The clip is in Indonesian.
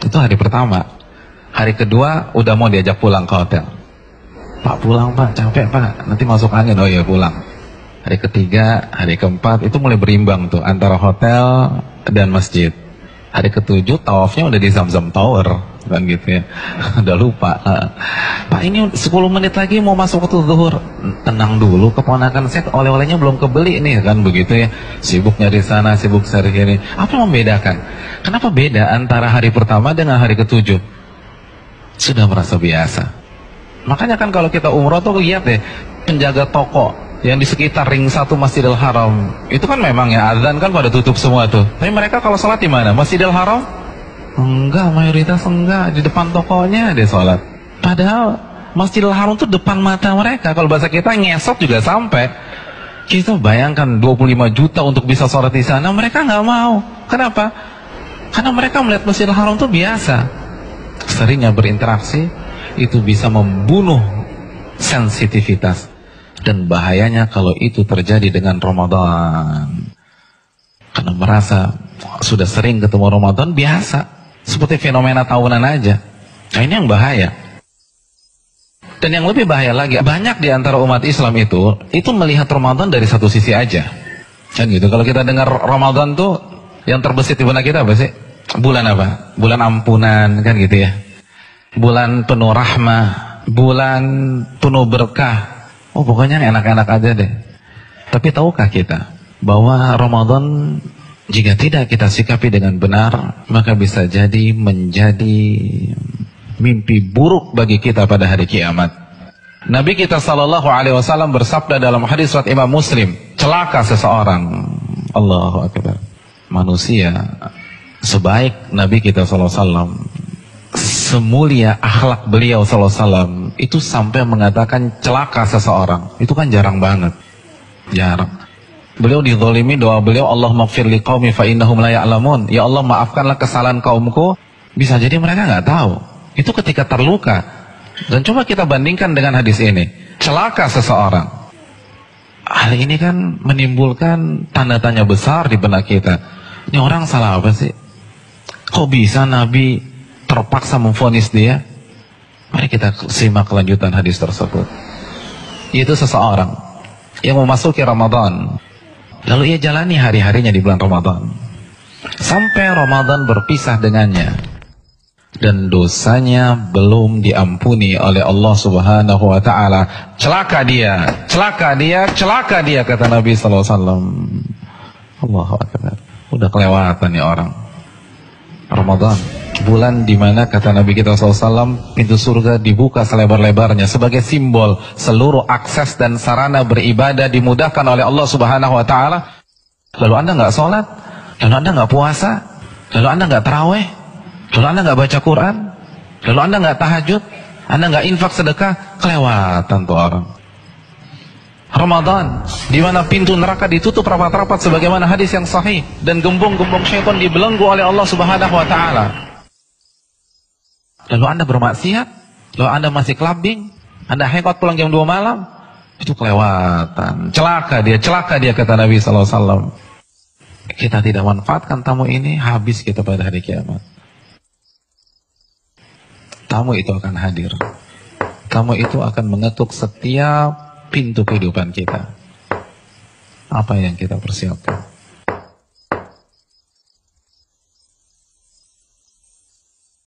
Itu hari pertama. Hari kedua udah mau diajak pulang ke hotel. Pak, pulang Pak, capek Pak, nanti masuk angin. Oh iya, pulang. Hari ketiga, hari keempat itu mulai berimbang tuh antara hotel dan masjid. Hari ketujuh tawafnya udah di Zamzam Tower, kan gitu ya. Udah lupa. Pak, ini 10 menit lagi mau masuk waktu zuhur. Tenang dulu, keponakan saya oleh-olehnya belum kebeli nih, kan begitu ya. Sibuk nyari sana, sibuk cari sini. Apa yang membedakan? Kenapa beda antara hari pertama dengan hari ketujuh? Sudah merasa biasa. Makanya kan kalau kita umroh tuh lihat deh, penjaga toko yang di sekitar ring 1 Masjidil Haram, itu kan memang ya azan kan pada tutup semua tuh. Tapi mereka kalau sholat di mana? Masjidil Haram? Enggak, mayoritas enggak, di depan tokonya dia sholat. Padahal Masjidil Haram tuh depan mata mereka. Kalau bahasa kita ngesot juga sampai. Kita bayangkan 25 juta untuk bisa sholat di sana, mereka nggak mau. Kenapa? Karena mereka melihat Masjidil Haram tuh biasa. Seringnya berinteraksi itu bisa membunuh sensitivitas. Dan bahayanya kalau itu terjadi dengan Ramadan. Karena merasa sudah sering ketemu Ramadan, biasa. Seperti fenomena tahunan aja. Nah, ini yang bahaya. Dan yang lebih bahaya lagi, banyak di antara umat Islam itu melihat Ramadan dari satu sisi aja. Kan gitu. Kalau kita dengar Ramadan tuh, yang terbesit di benak kita apa sih? Bulan apa? Bulan ampunan, kan gitu ya. Bulan penuh rahmah, bulan penuh berkah. Oh, pokoknya enak-enak aja deh. Tapi tahukah kita bahwa Ramadan jika tidak kita sikapi dengan benar, maka bisa jadi menjadi mimpi buruk bagi kita pada hari kiamat. Nabi kita sallallahu alaihi wasallam bersabda dalam hadis riwayat Imam Muslim, celaka seseorang. Allahu akbar. Manusia sebaik Nabi kita sallallahu alaihi wasallam, semulia akhlak beliau sallallahu alaihi wasallam, itu sampai mengatakan celaka seseorang. Itu kan jarang banget. Jarang. Beliau dizalimi, doa beliau, Allahumma ighfir liqaumi fa innahum la ya'lamun. Ya Allah, maafkanlah kesalahan kaumku. Bisa jadi mereka nggak tahu. Itu ketika terluka. Dan coba kita bandingkan dengan hadis ini. Celaka seseorang. Hal ini kan menimbulkan tanda tanya besar di benak kita. Ini orang salah apa sih? Kok bisa Nabi terpaksa memvonis dia? Mari kita simak kelanjutan hadis tersebut. Yaitu seseorang yang memasuki Ramadan, lalu ia jalani hari-harinya di bulan Ramadan sampai Ramadan berpisah dengannya, dan dosanya belum diampuni oleh Allah Subhanahu wa taala. Celaka dia, celaka dia, celaka dia, kata Nabi sallallahu alaihi wasallam. Allahu akbar. Udah kelewatan nih orang. Ramadan, bulan dimana kata Nabi kita SAW, pintu surga dibuka selebar-lebarnya sebagai simbol seluruh akses dan sarana beribadah dimudahkan oleh Allah Subhanahu wa taala. Lalu Anda nggak sholat, lalu Anda nggak puasa, lalu Anda nggak taraweh, lalu Anda nggak baca Quran, lalu Anda nggak tahajud, Anda nggak infak sedekah, kelewatan tuh orang. Ramadan, di mana pintu neraka ditutup rapat-rapat sebagaimana hadis yang sahih, dan gembung-gembung syaitan dibelenggu oleh Allah Subhanahu wa taala. Lalu Anda bermaksiat, lalu Anda masih clubbing, Anda hangout pulang jam 2 malam, itu kelewatan. Celaka dia kata Nabi sallallahu alaihi wasallam. Kita tidak manfaatkan tamu ini, habis kita pada hari kiamat. Tamu itu akan hadir. Tamu itu akan mengetuk setiap pintu kehidupan kita. Apa yang kita persiapkan?